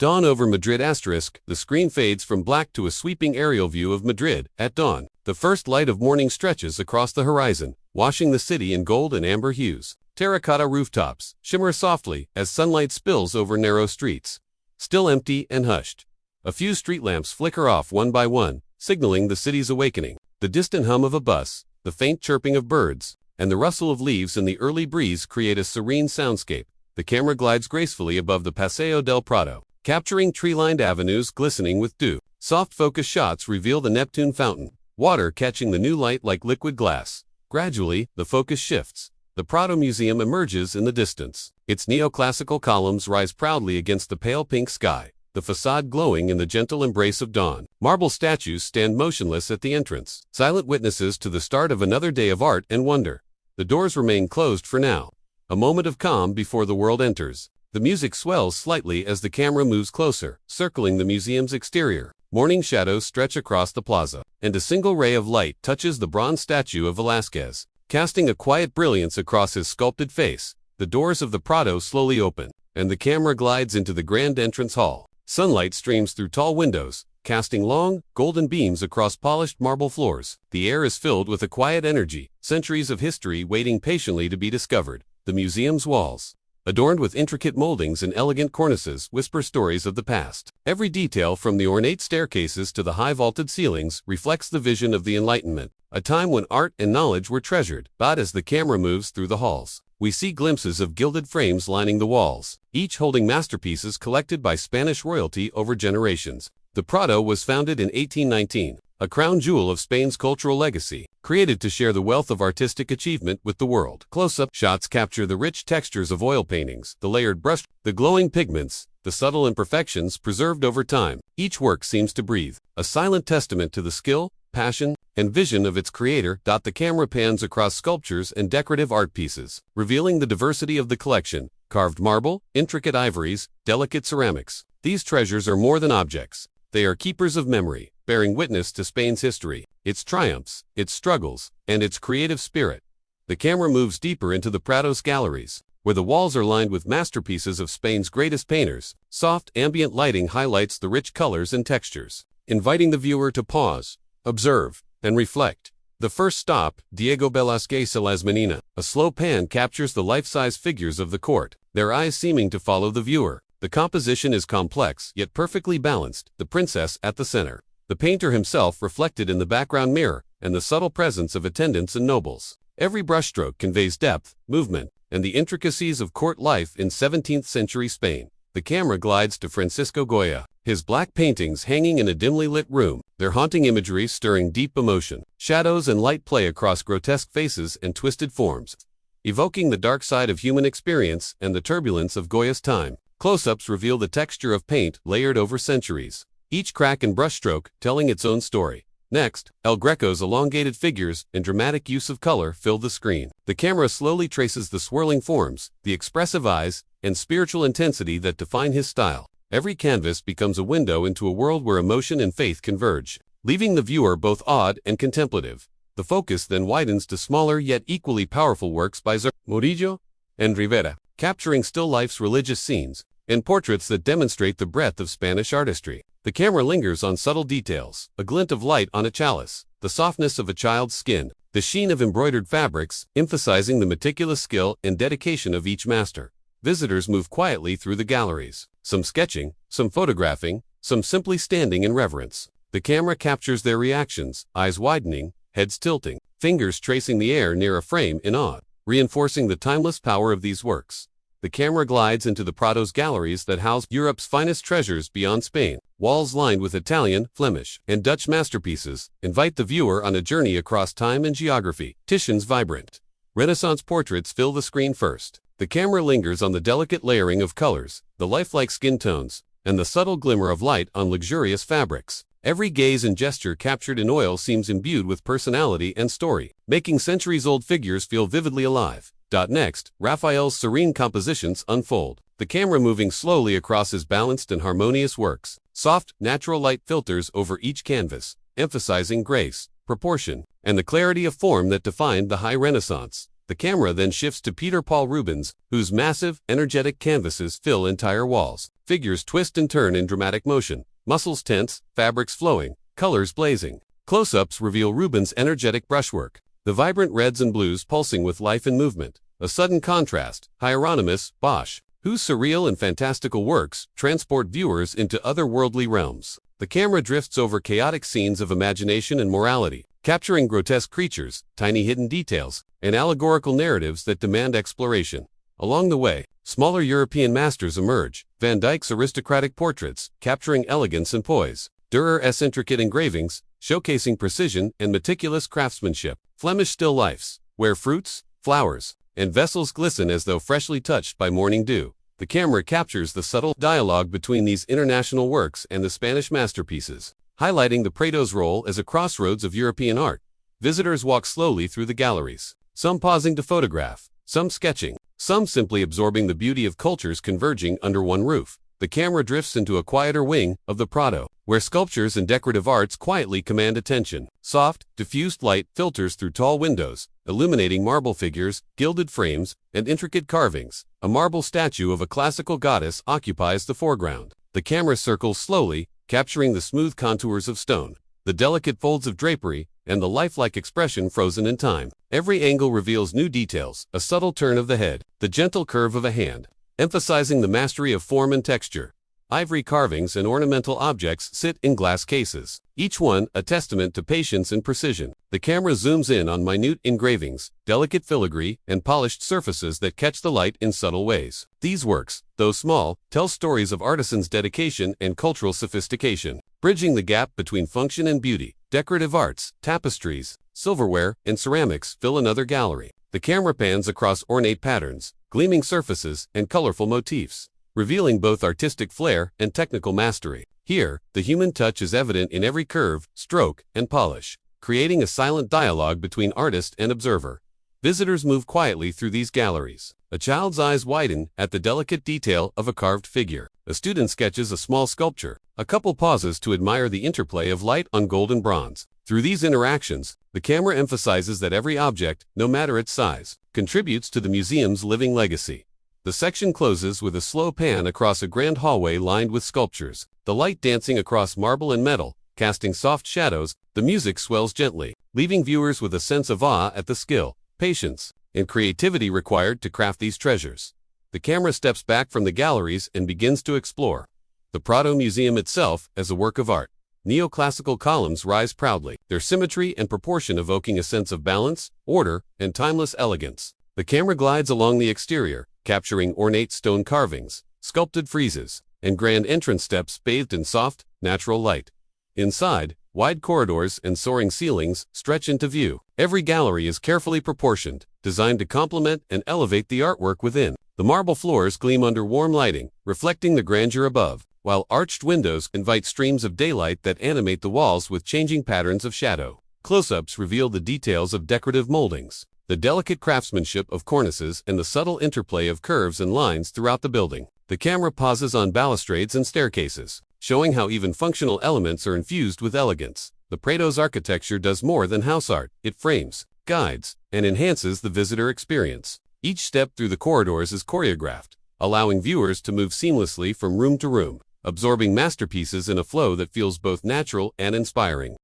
Dawn over Madrid *. The screen fades from black to a sweeping aerial view of Madrid at dawn. The first light of morning stretches across the horizon, washing the city in gold and amber hues. Terracotta rooftops shimmer softly as sunlight spills over narrow streets, still empty and hushed. A few street lamps flicker off one by one, signaling the city's awakening. The distant hum of a bus, the faint chirping of birds, and the rustle of leaves in the early breeze create a serene soundscape. The camera glides gracefully above the Paseo del Prado, capturing tree-lined avenues glistening with dew. Soft focus shots reveal the Neptune fountain, water catching the new light like liquid glass. Gradually, the focus shifts. The Prado Museum emerges in the distance. Its neoclassical columns rise proudly against the pale pink sky, the facade glowing in the gentle embrace of dawn. Marble statues stand motionless at the entrance, silent witnesses to the start of another day of art and wonder. The doors remain closed for now, a moment of calm before the world enters. The music swells slightly as the camera moves closer, circling the museum's exterior. Morning shadows stretch across the plaza, and a single ray of light touches the bronze statue of Velázquez, casting a quiet brilliance across his sculpted face. The doors of the Prado slowly open, and the camera glides into the grand entrance hall. Sunlight streams through tall windows, casting long, golden beams across polished marble floors. The air is filled with a quiet energy, centuries of history waiting patiently to be discovered. The museum's walls, adorned with intricate moldings and elegant cornices, whisper stories of the past. Every detail, from the ornate staircases to the high vaulted ceilings, reflects the vision of the Enlightenment, a time when art and knowledge were treasured. But as the camera moves through the halls, we see glimpses of gilded frames lining the walls, each holding masterpieces collected by Spanish royalty over generations. The Prado was founded in 1819, a crown jewel of Spain's cultural legacy, created to share the wealth of artistic achievement with the world. Close-up shots capture the rich textures of oil paintings, the layered brush, the glowing pigments, the subtle imperfections preserved over time. Each work seems to breathe, a silent testament to the skill, passion, and vision of its creator. The camera pans across sculptures and decorative art pieces, revealing the diversity of the collection: carved marble, intricate ivories, delicate ceramics. These treasures are more than objects. They are keepers of memory, bearing witness to Spain's history, its triumphs, its struggles, and its creative spirit. The camera moves deeper into the Prado's galleries, where the walls are lined with masterpieces of Spain's greatest painters. Soft, ambient lighting highlights the rich colors and textures, inviting the viewer to pause, observe, and reflect. The first stop, Diego Velázquez y las Meninas. A slow pan captures the life-size figures of the court, their eyes seeming to follow the viewer. The composition is complex, yet perfectly balanced, the princess at the center, the painter himself reflected in the background mirror, and the subtle presence of attendants and nobles. Every brushstroke conveys depth, movement, and the intricacies of court life in 17th century Spain. The camera glides to Francisco Goya, his black paintings hanging in a dimly lit room, their haunting imagery stirring deep emotion. Shadows and light play across grotesque faces and twisted forms, evoking the dark side of human experience and the turbulence of Goya's time. Close-ups reveal the texture of paint layered over centuries, each crack and brushstroke telling its own story. Next, El Greco's elongated figures and dramatic use of color fill the screen. The camera slowly traces the swirling forms, the expressive eyes, and spiritual intensity that define his style. Every canvas becomes a window into a world where emotion and faith converge, leaving the viewer both awed and contemplative. The focus then widens to smaller yet equally powerful works by Murillo and Rivera, capturing still life's religious scenes and portraits that demonstrate the breadth of Spanish artistry. The camera lingers on subtle details: a glint of light on a chalice, the softness of a child's skin, the sheen of embroidered fabrics, emphasizing the meticulous skill and dedication of each master. Visitors move quietly through the galleries, some sketching, some photographing, some simply standing in reverence. The camera captures their reactions, eyes widening, heads tilting, fingers tracing the air near a frame in awe, reinforcing the timeless power of these works. The camera glides into the Prado's galleries that house Europe's finest treasures beyond Spain. Walls lined with Italian, Flemish, and Dutch masterpieces invite the viewer on a journey across time and geography. Titian's vibrant Renaissance portraits fill the screen first. The camera lingers on the delicate layering of colors, the lifelike skin tones, and the subtle glimmer of light on luxurious fabrics. Every gaze and gesture captured in oil seems imbued with personality and story, making centuries-old figures feel vividly alive. Next, Raphael's serene compositions unfold, the camera moving slowly across his balanced and harmonious works. Soft, natural light filters over each canvas, emphasizing grace, proportion, and the clarity of form that defined the High Renaissance. The camera then shifts to Peter Paul Rubens, whose massive, energetic canvases fill entire walls. Figures twist and turn in dramatic motion, muscles tense, fabrics flowing, colors blazing. Close-ups reveal Rubens' energetic brushwork, the vibrant reds and blues pulsing with life and movement. A sudden contrast, Hieronymus Bosch, whose surreal and fantastical works transport viewers into otherworldly realms. The camera drifts over chaotic scenes of imagination and morality, capturing grotesque creatures, tiny hidden details, and allegorical narratives that demand exploration. Along the way, smaller European masters emerge, Van Dyck's aristocratic portraits, capturing elegance and poise, Dürer's intricate engravings, showcasing precision and meticulous craftsmanship, Flemish still lifes, where fruits, flowers, and vessels glisten as though freshly touched by morning dew. The camera captures the subtle dialogue between these international works and the Spanish masterpieces, highlighting the Prado's role as a crossroads of European art. Visitors walk slowly through the galleries, some pausing to photograph, some sketching, some simply absorbing the beauty of cultures converging under one roof. The camera drifts into a quieter wing of the Prado, where sculptures and decorative arts quietly command attention. Soft, diffused light filters through tall windows, illuminating marble figures, gilded frames, and intricate carvings. A marble statue of a classical goddess occupies the foreground. The camera circles slowly, capturing the smooth contours of stone, the delicate folds of drapery, and the lifelike expression frozen in time. Every angle reveals new details, a subtle turn of the head, the gentle curve of a hand, emphasizing the mastery of form and texture. Ivory carvings and ornamental objects sit in glass cases, each one a testament to patience and precision. The camera zooms in on minute engravings, delicate filigree, and polished surfaces that catch the light in subtle ways. These works, though small, tell stories of artisans' dedication and cultural sophistication, bridging the gap between function and beauty. Decorative arts, tapestries, silverware, and ceramics fill another gallery. The camera pans across ornate patterns, gleaming surfaces, and colorful motifs, revealing both artistic flair and technical mastery. Here, the human touch is evident in every curve, stroke, and polish, creating a silent dialogue between artist and observer. Visitors move quietly through these galleries. A child's eyes widen at the delicate detail of a carved figure. A student sketches a small sculpture. A couple pauses to admire the interplay of light on gold and bronze. Through these interactions, the camera emphasizes that every object, no matter its size, contributes to the museum's living legacy. The section closes with a slow pan across a grand hallway lined with sculptures, the light dancing across marble and metal, casting soft shadows. The music swells gently, leaving viewers with a sense of awe at the skill, patience, and creativity required to craft these treasures. The camera steps back from the galleries and begins to explore the Prado Museum itself as a work of art. Neoclassical columns rise proudly, their symmetry and proportion evoking a sense of balance, order, and timeless elegance. The camera glides along the exterior, capturing ornate stone carvings, sculpted friezes, and grand entrance steps bathed in soft, natural light. Inside, wide corridors and soaring ceilings stretch into view. Every gallery is carefully proportioned, designed to complement and elevate the artwork within. The marble floors gleam under warm lighting, reflecting the grandeur above, while arched windows invite streams of daylight that animate the walls with changing patterns of shadow. Close-ups reveal the details of decorative moldings, the delicate craftsmanship of cornices, and the subtle interplay of curves and lines throughout the building. The camera pauses on balustrades and staircases, showing how even functional elements are infused with elegance. The Prado's architecture does more than house art. It frames, guides, and enhances the visitor experience. Each step through the corridors is choreographed, allowing viewers to move seamlessly from room to room, absorbing masterpieces in a flow that feels both natural and inspiring.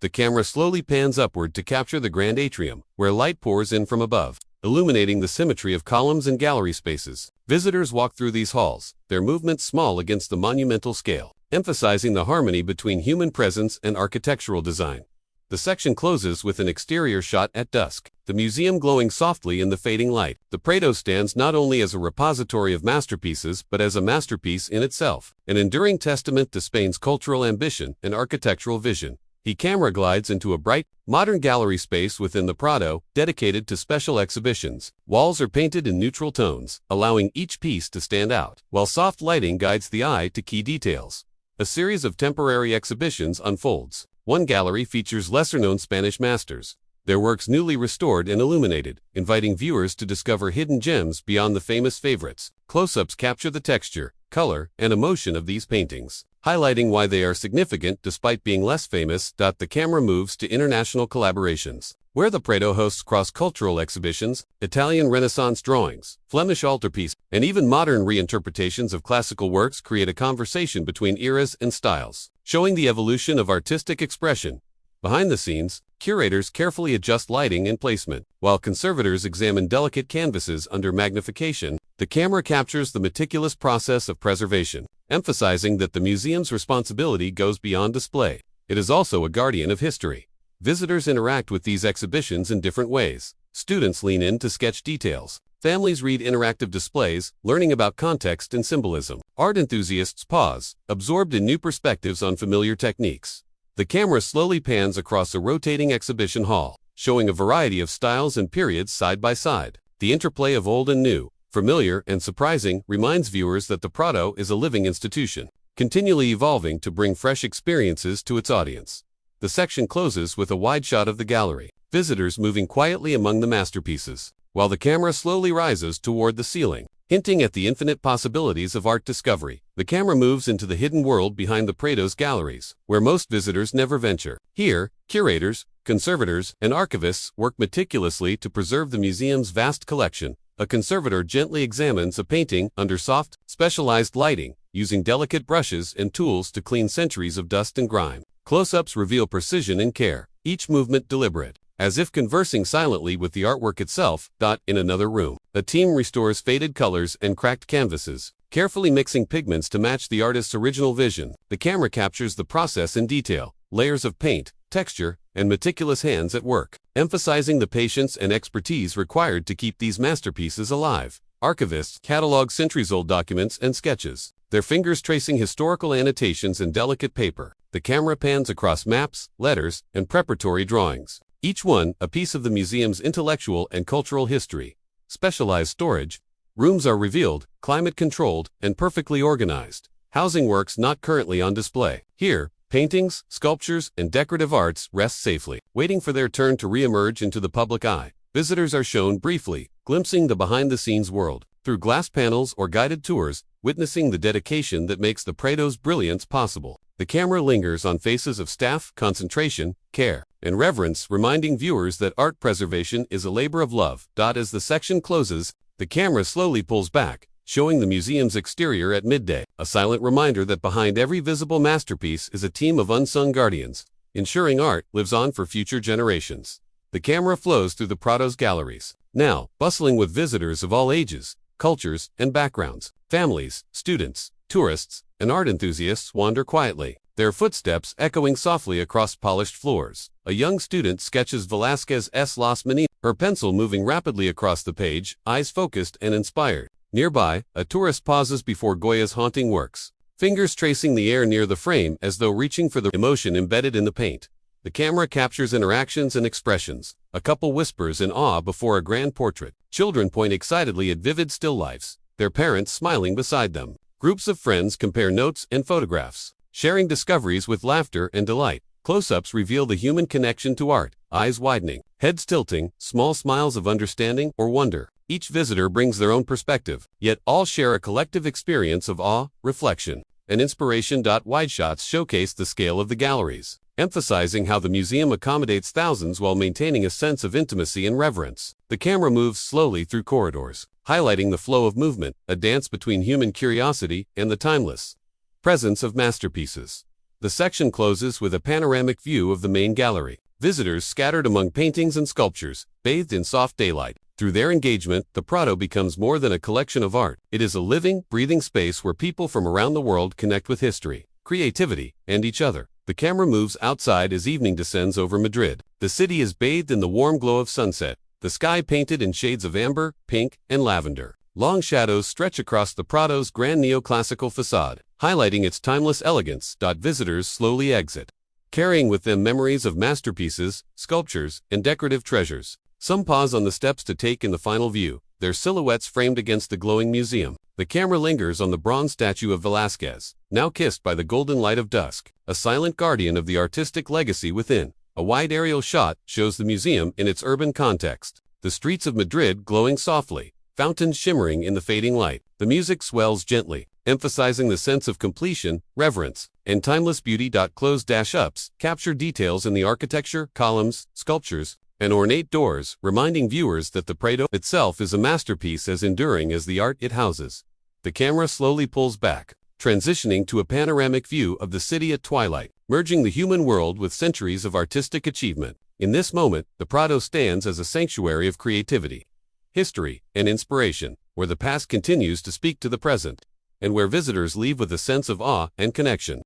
The camera slowly pans upward to capture the grand atrium, where light pours in from above, illuminating the symmetry of columns and gallery spaces. Visitors walk through these halls, their movements small against the monumental scale, emphasizing the harmony between human presence and architectural design. The section closes with an exterior shot at dusk, the museum glowing softly in the fading light. The Prado stands not only as a repository of masterpieces but as a masterpiece in itself, an enduring testament to Spain's cultural ambition and architectural vision. The camera glides into a bright, modern gallery space within the Prado, dedicated to special exhibitions. Walls are painted in neutral tones, allowing each piece to stand out, while soft lighting guides the eye to key details. A series of temporary exhibitions unfolds. One gallery features lesser-known Spanish masters, their works newly restored and illuminated, inviting viewers to discover hidden gems beyond the famous favorites. Close-ups capture the texture, color, and emotion of these paintings, highlighting why they are significant despite being less famous. The camera moves to international collaborations, where the Prado hosts cross-cultural exhibitions, Italian Renaissance drawings, Flemish altarpiece, and even modern reinterpretations of classical works create a conversation between eras and styles, showing the evolution of artistic expression. Behind the scenes, curators carefully adjust lighting and placement, while conservators examine delicate canvases under magnification. The camera captures the meticulous process of preservation, emphasizing that the museum's responsibility goes beyond display. It is also a guardian of history. Visitors interact with these exhibitions in different ways. Students lean in to sketch details. Families read interactive displays, learning about context and symbolism. Art enthusiasts pause, absorbed in new perspectives on familiar techniques. The camera slowly pans across a rotating exhibition hall, showing a variety of styles and periods side by side. The interplay of old and new, familiar and surprising, reminds viewers that the Prado is a living institution, continually evolving to bring fresh experiences to its audience. The section closes with a wide shot of the gallery, visitors moving quietly among the masterpieces, while the camera slowly rises toward the ceiling, hinting at the infinite possibilities of art discovery. The camera moves into the hidden world behind the Prado's galleries, where most visitors never venture. Here, curators, conservators, and archivists work meticulously to preserve the museum's vast collection. A conservator gently examines a painting under soft, specialized lighting, using delicate brushes and tools to clean centuries of dust and grime. Close-ups reveal precision and care, each movement deliberate, as if conversing silently with the artwork itself. In another room, a team restores faded colors and cracked canvases, carefully mixing pigments to match the artist's original vision. The camera captures the process in detail, layers of paint, texture, and meticulous hands at work, emphasizing the patience and expertise required to keep these masterpieces alive. Archivists catalog centuries-old documents and sketches, their fingers tracing historical annotations in delicate paper. The camera pans across maps, letters, and preparatory drawings, each one a piece of the museum's intellectual and cultural history. Specialized storage rooms are revealed, climate-controlled, and perfectly organized, housing works not currently on display. Here, paintings, sculptures, and decorative arts rest safely, waiting for their turn to re-emerge into the public eye. Visitors are shown briefly, glimpsing the behind-the-scenes world, through glass panels or guided tours, witnessing the dedication that makes the Prado's brilliance possible. The camera lingers on faces of staff, concentration, care, and reverence, reminding viewers that art preservation is a labor of love. As the section closes, the camera slowly pulls back, showing the museum's exterior at midday, a silent reminder that behind every visible masterpiece is a team of unsung guardians, ensuring art lives on for future generations. The camera flows through the Prado's galleries, now bustling with visitors of all ages, cultures, and backgrounds. Families, students, tourists, and art enthusiasts wander quietly, their footsteps echoing softly across polished floors. A young student sketches Velázquez's Las Meninas, her pencil moving rapidly across the page, eyes focused and inspired. Nearby, a tourist pauses before Goya's haunting works, fingers tracing the air near the frame as though reaching for the emotion embedded in the paint. The camera captures interactions and expressions. A couple whispers in awe before a grand portrait. Children point excitedly at vivid still lifes, their parents smiling beside them. Groups of friends compare notes and photographs, sharing discoveries with laughter and delight. Close-ups reveal the human connection to art, eyes widening, heads tilting, small smiles of understanding or wonder. Each visitor brings their own perspective, yet all share a collective experience of awe, reflection, and inspiration. Wide shots showcase the scale of the galleries, emphasizing how the museum accommodates thousands while maintaining a sense of intimacy and reverence. The camera moves slowly through corridors, highlighting the flow of movement, a dance between human curiosity and the timeless presence of masterpieces. The section closes with a panoramic view of the main gallery. Visitors scattered among paintings and sculptures, bathed in soft daylight. Through their engagement, the Prado becomes more than a collection of art. It is a living, breathing space where people from around the world connect with history, creativity, and each other. The camera moves outside as evening descends over Madrid. The city is bathed in the warm glow of sunset, the sky painted in shades of amber, pink, and lavender. Long shadows stretch across the Prado's grand neoclassical facade, highlighting its timeless elegance. Visitors slowly exit, carrying with them memories of masterpieces, sculptures, and decorative treasures. Some pause on the steps to take in the final view, their silhouettes framed against the glowing museum. The camera lingers on the bronze statue of Velázquez, now kissed by the golden light of dusk, a silent guardian of the artistic legacy within. A wide aerial shot shows the museum in its urban context, the streets of Madrid glowing softly, fountains shimmering in the fading light. The music swells gently, emphasizing the sense of completion, reverence, and timeless beauty. Close-ups capture details in the architecture, columns, sculptures, and ornate doors, reminding viewers that the Prado itself is a masterpiece as enduring as the art it houses. The camera slowly pulls back, transitioning to a panoramic view of the city at twilight, merging the human world with centuries of artistic achievement. In this moment, the Prado stands as a sanctuary of creativity, history, and inspiration, where the past continues to speak to the present, and where visitors leave with a sense of awe and connection.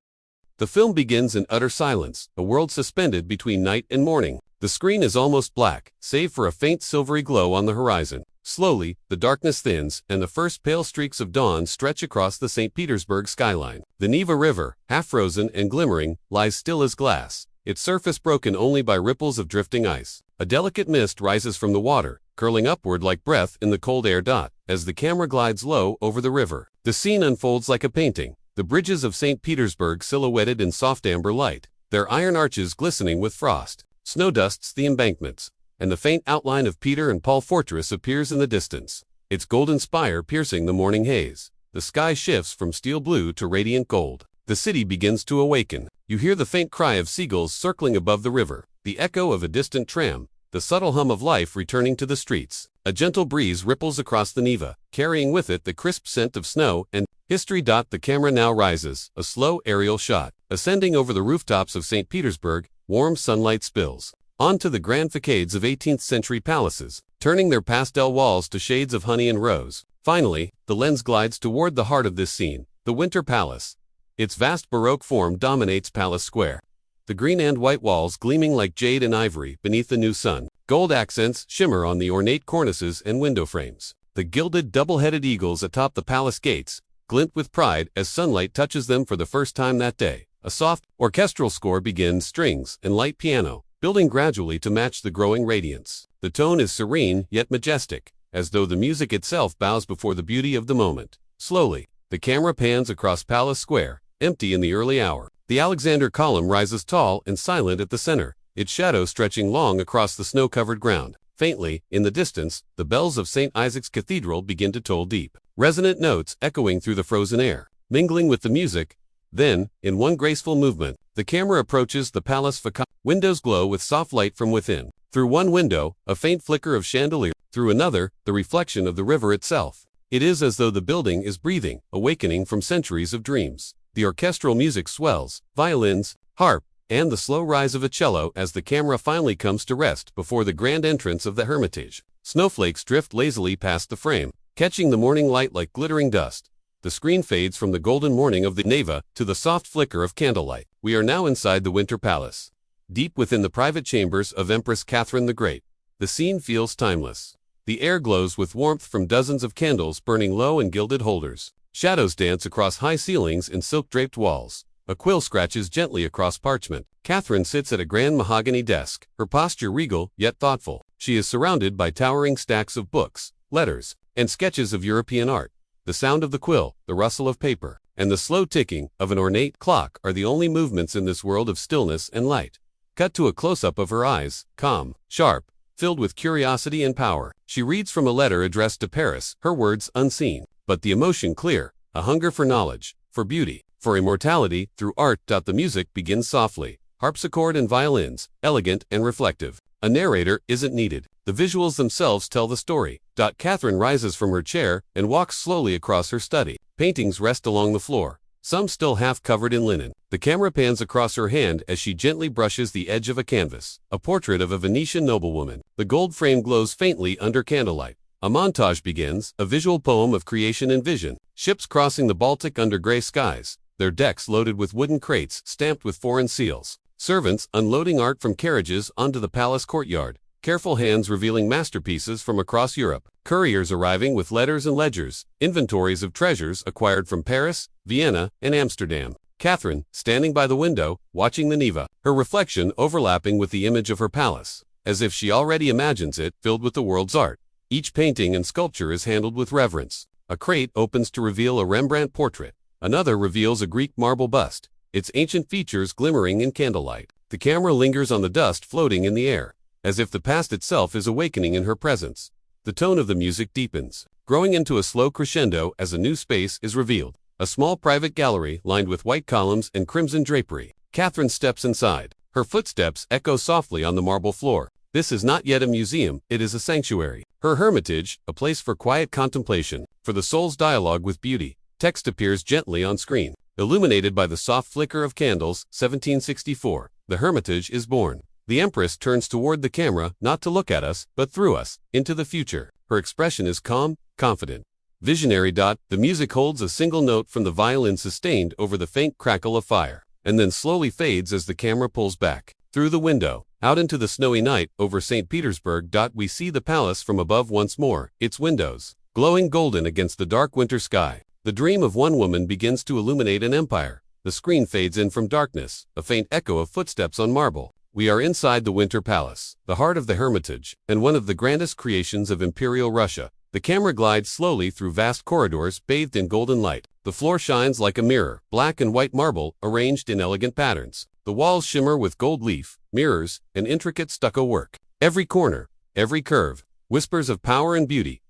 The film begins in utter silence, a world suspended between night and morning. The screen is almost black, save for a faint silvery glow on the horizon. Slowly, the darkness thins, and the first pale streaks of dawn stretch across the St. Petersburg skyline. The Neva River, half-frozen and glimmering, lies still as glass, its surface broken only by ripples of drifting ice. A delicate mist rises from the water, curling upward like breath in the cold air. As the camera glides low over the river, the scene unfolds like a painting. The bridges of St. Petersburg silhouetted in soft amber light, their iron arches glistening with frost. Snow dusts the embankments, and the faint outline of Peter and Paul Fortress appears in the distance, its golden spire piercing the morning haze. The sky shifts from steel blue to radiant gold. The city begins to awaken. You hear the faint cry of seagulls circling above the river, the echo of a distant tram, the subtle hum of life returning to the streets. A gentle breeze ripples across the Neva, carrying with it the crisp scent of snow and history. The camera now rises, a slow aerial shot. Ascending over the rooftops of St. Petersburg, warm sunlight spills onto the grand facades of 18th-century palaces, turning their pastel walls to shades of honey and rose. Finally, the lens glides toward the heart of this scene, the Winter Palace. Its vast Baroque form dominates Palace Square, the green and white walls gleaming like jade and ivory beneath the new sun. Gold accents shimmer on the ornate cornices and window frames. The gilded double-headed eagles atop the palace gates glint with pride as sunlight touches them for the first time that day. A soft, orchestral score begins, strings and light piano, building gradually to match the growing radiance. The tone is serene yet majestic, as though the music itself bows before the beauty of the moment. Slowly, the camera pans across Palace Square, empty in the early hour. The Alexander Column rises tall and silent at the center, its shadow stretching long across the snow-covered ground. Faintly, in the distance, the bells of St. Isaac's Cathedral begin to toll deep, resonant notes echoing through the frozen air, mingling with the music. Then, in one graceful movement, the camera approaches the palace facade. Windows glow with soft light from within. Through one window, a faint flicker of chandelier. Through another, the reflection of the river itself. It is as though the building is breathing, awakening from centuries of dreams. The orchestral music swells, violins, harp, and the slow rise of a cello as the camera finally comes to rest before the grand entrance of the Hermitage. Snowflakes drift lazily past the frame, catching the morning light like glittering dust. The screen fades from the golden morning of the Neva to the soft flicker of candlelight. We are now inside the Winter Palace, deep within the private chambers of Empress Catherine the Great. The scene feels timeless. The air glows with warmth from dozens of candles burning low in gilded holders. Shadows dance across high ceilings and silk-draped walls. A quill scratches gently across parchment. Catherine sits at a grand mahogany desk, her posture regal yet thoughtful. She is surrounded by towering stacks of books, letters, and sketches of European art. The sound of the quill, the rustle of paper, and the slow ticking of an ornate clock are the only movements in this world of stillness and light. Cut to a close-up of her eyes, calm, sharp, filled with curiosity and power. She reads from a letter addressed to Paris, her words unseen, but the emotion clear, a hunger for knowledge, for beauty, for immortality through art. The music begins softly, harpsichord and violins, elegant and reflective. A narrator isn't needed. The visuals themselves tell the story. Catherine rises from her chair and walks slowly across her study. Paintings rest along the floor, some still half covered in linen. The camera pans across her hand as she gently brushes the edge of a canvas. A portrait of a Venetian noblewoman. The gold frame glows faintly under candlelight. A montage begins, a visual poem of creation and vision. Ships crossing the Baltic under gray skies, their decks loaded with wooden crates stamped with foreign seals. Servants unloading art from carriages onto the palace courtyard. Careful hands revealing masterpieces from across Europe. Couriers arriving with letters and ledgers, inventories of treasures acquired from Paris, Vienna, and Amsterdam. Catherine, standing by the window, watching the Neva, her reflection overlapping with the image of her palace, as if she already imagines it filled with the world's art. Each painting and sculpture is handled with reverence. A crate opens to reveal a Rembrandt portrait. Another reveals a Greek marble bust, its ancient features glimmering in candlelight. The camera lingers on the dust floating in the air, as if the past itself is awakening in her presence. The tone of the music deepens, growing into a slow crescendo as a new space is revealed. a small private gallery lined with white columns and crimson drapery. Catherine steps inside. Her footsteps echo softly on the marble floor. This is not yet a museum, it is a sanctuary. Her hermitage, a place for quiet contemplation, for the soul's dialogue with beauty. Text appears gently on screen. Illuminated by the soft flicker of candles, 1764. The Hermitage is born. The Empress turns toward the camera, not to look at us, but through us, into the future. Her expression is calm, confident. Visionary. The music holds a single note from the violin sustained over the faint crackle of fire, and then slowly fades as the camera pulls back. Through the window, out into the snowy night, over St. Petersburg. We see the palace from above once more, its windows glowing golden against the dark winter sky. The dream of one woman begins to illuminate an empire. The screen fades in from darkness, a faint echo of footsteps on marble. We are inside the Winter Palace, the heart of the Hermitage, and one of the grandest creations of Imperial Russia. The camera glides slowly through vast corridors bathed in golden light. The floor shines like a mirror, black and white marble arranged in elegant patterns. The walls shimmer with gold leaf, mirrors, and intricate stucco work. Every corner, every curve, whispers of power and beauty.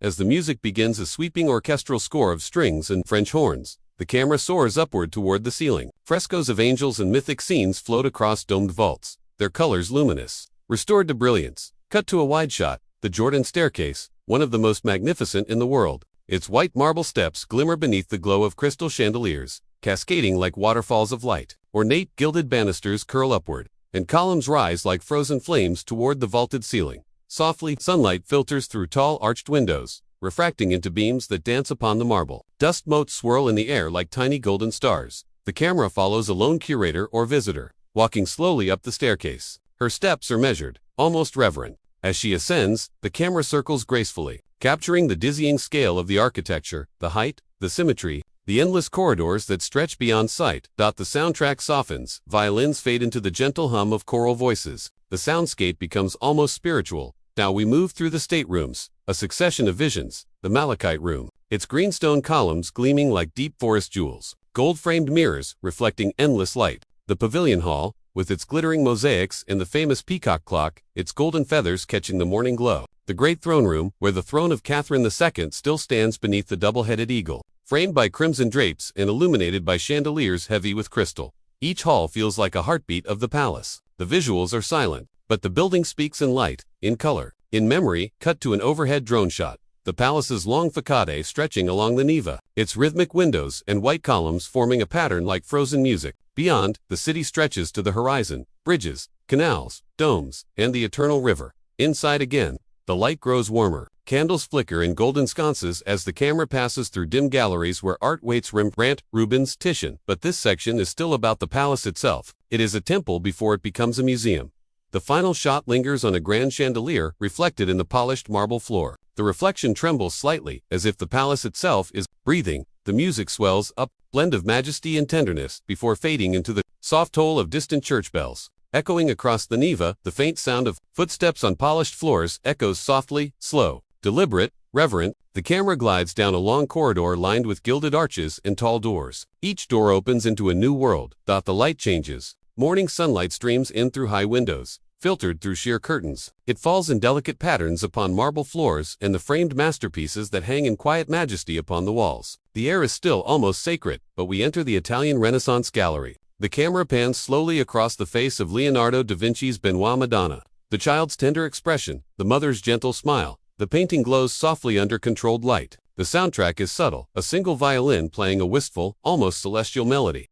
As the music begins, a sweeping orchestral score of strings and French horns, the camera soars upward toward the ceiling. Frescoes of angels and mythic scenes float across domed vaults, their colors luminous. Restored to brilliance. Cut to a wide shot, the Jordan staircase, one of the most magnificent in the world. Its white marble steps glimmer beneath the glow of crystal chandeliers, cascading like waterfalls of light. Ornate gilded banisters curl upward, and columns rise like frozen flames toward the vaulted ceiling. Softly, sunlight filters through tall arched windows, refracting into beams that dance upon the marble. Dust motes swirl in the air like tiny golden stars. The camera follows a lone curator or visitor, walking slowly up the staircase. Her steps are measured, almost reverent. As she ascends, the camera circles gracefully, capturing the dizzying scale of the architecture, the height, the symmetry, the endless corridors that stretch beyond sight. The soundtrack softens, violins fade into the gentle hum of choral voices. The soundscape becomes almost spiritual. Now we move through the staterooms, a succession of visions. The Malachite Room, its greenstone columns gleaming like deep forest jewels, gold-framed mirrors reflecting endless light. The Pavilion Hall, with its glittering mosaics and the famous peacock clock, its golden feathers catching the morning glow. The Great Throne Room, where the throne of Catherine II still stands beneath the double-headed eagle, framed by crimson drapes and illuminated by chandeliers heavy with crystal. Each hall feels like a heartbeat of the palace. The visuals are silent, but the building speaks in light, in color, in memory. Cut to an overhead drone shot. The palace's long facade stretching along the Neva, its rhythmic windows and white columns forming a pattern like frozen music. Beyond, the city stretches to the horizon, bridges, canals, domes, and the eternal river. Inside again, the light grows warmer. Candles flicker in golden sconces as the camera passes through dim galleries where art waits. Rembrandt, Rubens, Titian. But this section is still about the palace itself. It is a temple before it becomes a museum. The final shot lingers on a grand chandelier reflected in the polished marble floor. The reflection trembles slightly, as if the palace itself is breathing. The music swells up, blend of majesty and tenderness, before fading into the soft toll of distant church bells. Echoing across the Neva, the faint sound of footsteps on polished floors echoes softly, slow, deliberate, reverent. The camera glides down a long corridor lined with gilded arches and tall doors. Each door opens into a new world. The light changes. Morning sunlight streams in through high windows, filtered through sheer curtains. It falls in delicate patterns upon marble floors and the framed masterpieces that hang in quiet majesty upon the walls. The air is still almost sacred, but we enter the Italian Renaissance gallery. The camera pans slowly across the face of Leonardo da Vinci's Benoit Madonna. The child's tender expression, the mother's gentle smile. The painting glows softly under controlled light. The soundtrack is subtle, a single violin playing a wistful, almost celestial melody.